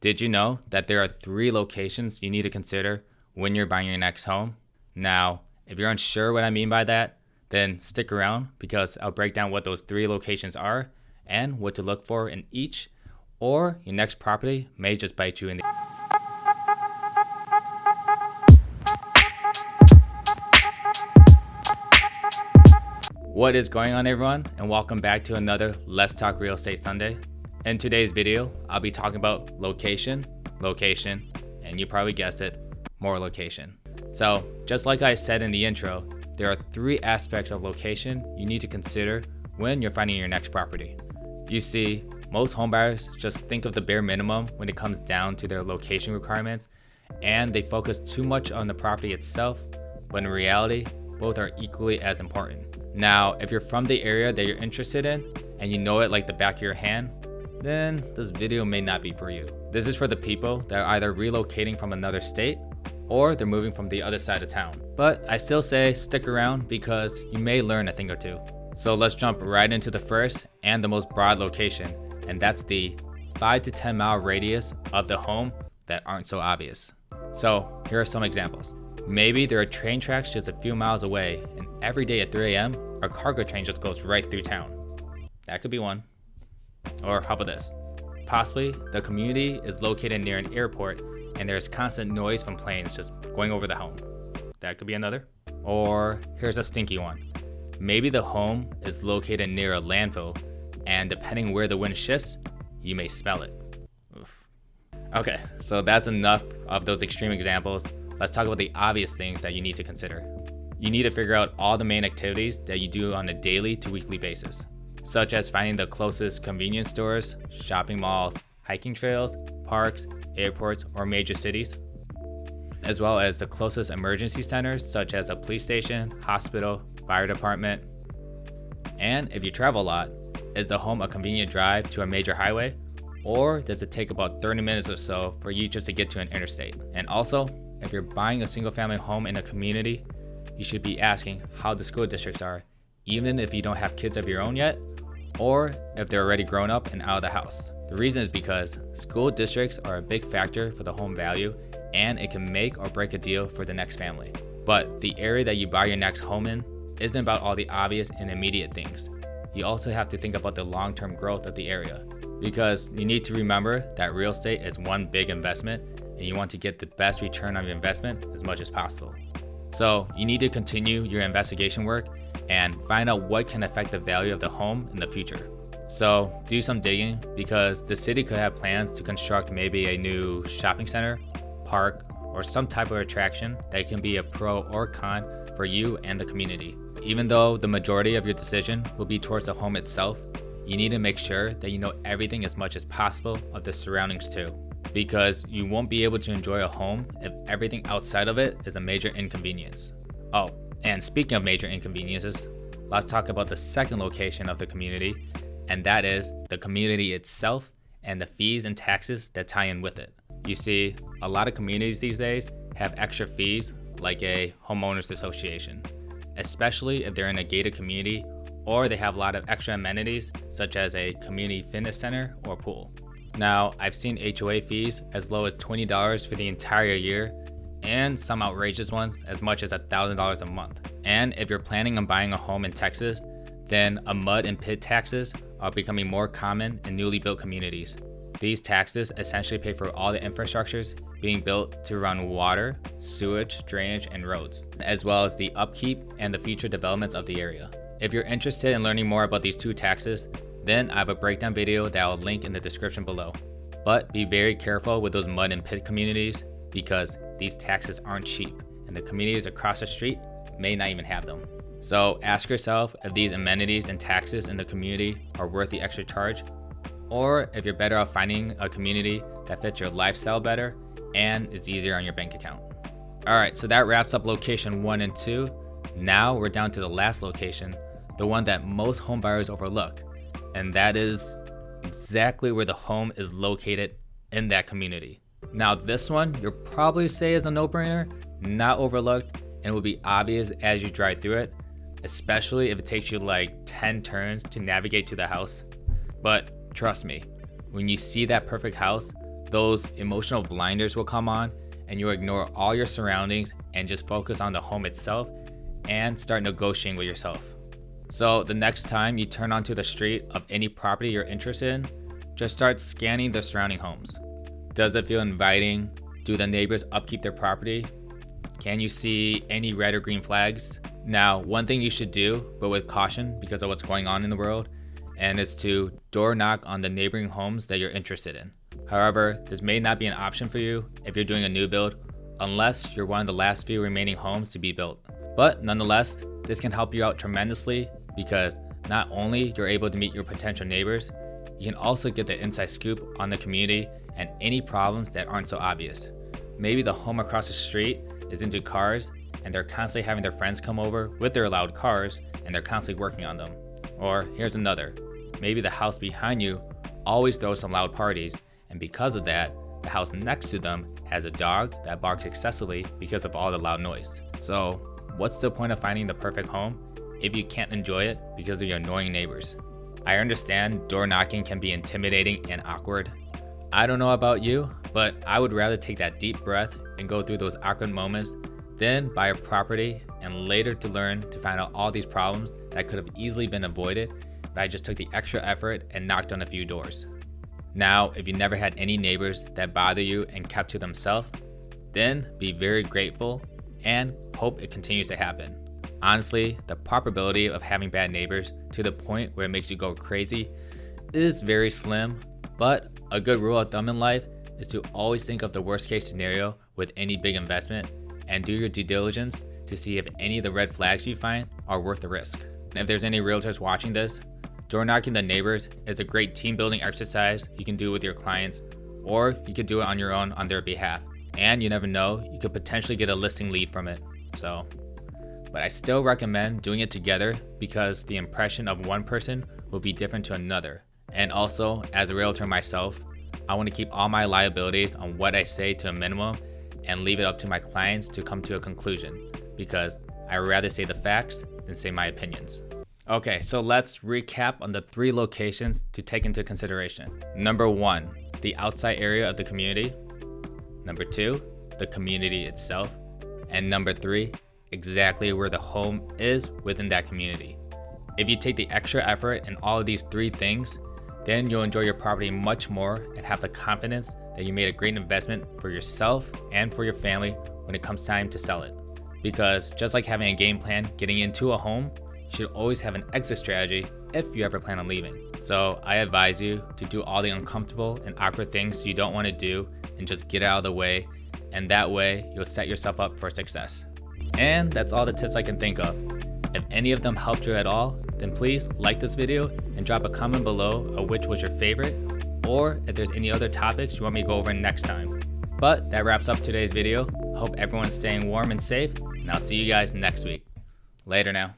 Did you know that there are 3 locations you need to consider when you're buying your next home? Now, if you're unsure what I mean by that, then stick around because I'll break down what those 3 locations are and what to look for in each, or your next property may just bite you in the What is going on, everyone, and welcome back to another Let's Talk Real Estate Sunday. In today's video, I'll be talking about location, and you probably guessed it, more location. So just like I said in the intro, there are 3 aspects of location you need to consider when you're finding your next property. You see, most homebuyers just think of the bare minimum when it comes down to their location requirements, and they focus too much on the property itself, but in reality, both are equally as important. Now, if you're from the area that you're interested in, and you know it like the back of your hand, then this video may not be for you. This is for the people that are either relocating from another state, or they're moving from the other side of town. But I still say stick around because you may learn a thing or two. So let's jump right into the first and the most broad location, and that's the 5 to 10 mile radius of the home that aren't so obvious. So here are some examples. Maybe there are train tracks just a few miles away, and every day at 3 a.m., a cargo train just goes right through town. That could be one. Or how about this? Possibly the community is located near an airport and there's constant noise from planes just going over the home. That could be another. Or here's a stinky one. Maybe the home is located near a landfill, and depending where the wind shifts, you may smell it. Oof. Okay, so that's enough of those extreme examples. Let's talk about the obvious things that you need to consider. You need to figure out all the main activities that you do on a daily to weekly basis, such as finding the closest convenience stores, shopping malls, hiking trails, parks, airports, or major cities, as well as the closest emergency centers such as a police station, hospital, fire department. And if you travel a lot, is the home a convenient drive to a major highway, or does it take about 30 minutes or so for you just to get to an interstate? And also, if you're buying a single family home in a community, you should be asking how the school districts are, even if you don't have kids of your own yet, or if they're already grown up and out of the house. The reason is because school districts are a big factor for the home value, and it can make or break a deal for the next family. But the area that you buy your next home in isn't about all the obvious and immediate things. You also have to think about the long-term growth of the area, because you need to remember that real estate is one big investment, and you want to get the best return on your investment as much as possible. So you need to continue your investigation work and find out what can affect the value of the home in the future. So do some digging, because the city could have plans to construct maybe a new shopping center, park, or some type of attraction that can be a pro or con for you and the community. Even though the majority of your decision will be towards the home itself, you need to make sure that you know everything as much as possible of the surroundings too, because you won't be able to enjoy a home if everything outside of it is a major inconvenience. Oh, and speaking of major inconveniences, let's talk about the second location of the community, and that is the community itself and the fees and taxes that tie in with it. You see, a lot of communities these days have extra fees like a homeowners association, especially if they're in a gated community or they have a lot of extra amenities such as a community fitness center or pool. Now, I've seen HOA fees as low as $20 for the entire year, and some outrageous ones as much as $1,000 a month. And if you're planning on buying a home in Texas, then a mud and pit taxes are becoming more common in newly built communities. These taxes essentially pay for all the infrastructures being built to run water, sewage, drainage, and roads, as well as the upkeep and the future developments of the area. If you're interested in learning more about these 2 taxes, then I have a breakdown video that I'll link in the description below. But be very careful with those mud and pit communities, because these taxes aren't cheap, and the communities across the street may not even have them. So ask yourself if these amenities and taxes in the community are worth the extra charge, or if you're better off finding a community that fits your lifestyle better and is easier on your bank account. Alright, so that wraps up location 1 and 2. Now we're down to the last location, the one that most home buyers overlook, and that is exactly where the home is located in that community. Now this one you'll probably say is a no-brainer, not overlooked, and will be obvious as you drive through it, especially if it takes you like 10 turns to navigate to the house. But trust me, when you see that perfect house, those emotional blinders will come on and you'll ignore all your surroundings and just focus on the home itself and start negotiating with yourself. So the next time you turn onto the street of any property you're interested in, just start scanning the surrounding homes. Does it feel inviting? Do the neighbors upkeep their property? Can you see any red or green flags? Now, one thing you should do, but with caution because of what's going on in the world, and is to door knock on the neighboring homes that you're interested in. However, this may not be an option for you if you're doing a new build, unless you're one of the last few remaining homes to be built. But nonetheless, this can help you out tremendously because not only you're able to meet your potential neighbors, you can also get the inside scoop on the community and any problems that aren't so obvious. Maybe the home across the street is into cars and they're constantly having their friends come over with their loud cars and they're constantly working on them. Or here's another, maybe the house behind you always throws some loud parties, and because of that, the house next to them has a dog that barks excessively because of all the loud noise. So what's the point of finding the perfect home if you can't enjoy it because of your annoying neighbors? I understand door knocking can be intimidating and awkward. I don't know about you, but I would rather take that deep breath and go through those awkward moments than buy a property and later to learn to find out all these problems that could have easily been avoided if I just took the extra effort and knocked on a few doors. Now, if you never had any neighbors that bother you and kept to themselves, then be very grateful and hope it continues to happen. Honestly, the probability of having bad neighbors to the point where it makes you go crazy is very slim, but a good rule of thumb in life is to always think of the worst case scenario with any big investment and do your due diligence to see if any of the red flags you find are worth the risk. And if there's any realtors watching this, door knocking the neighbors is a great team building exercise you can do with your clients, or you could do it on your own on their behalf. And you never know, you could potentially get a listing lead from it. But I still recommend doing it together because the impression of one person will be different to another. And also, as a realtor myself, I want to keep all my liabilities on what I say to a minimum and leave it up to my clients to come to a conclusion because I would rather say the facts than say my opinions. Okay, so let's recap on the 3 locations to take into consideration. Number 1, the outside area of the community. Number 2, the community itself. And number 3, exactly where the home is within that community. If you take the extra effort in all of these 3 things, then you'll enjoy your property much more and have the confidence that you made a great investment for yourself and for your family when it comes time to sell it. Because just like having a game plan getting into a home, you should always have an exit strategy if you ever plan on leaving. So I advise you to do all the uncomfortable and awkward things you don't want to do and just get out of the way, and that way you'll set yourself up for success. And that's all the tips I can think of. If any of them helped you at all, then please like this video and drop a comment below of which was your favorite, or if there's any other topics you want me to go over next time. But that wraps up today's video. Hope everyone's staying warm and safe, and I'll see you guys next week. Later now.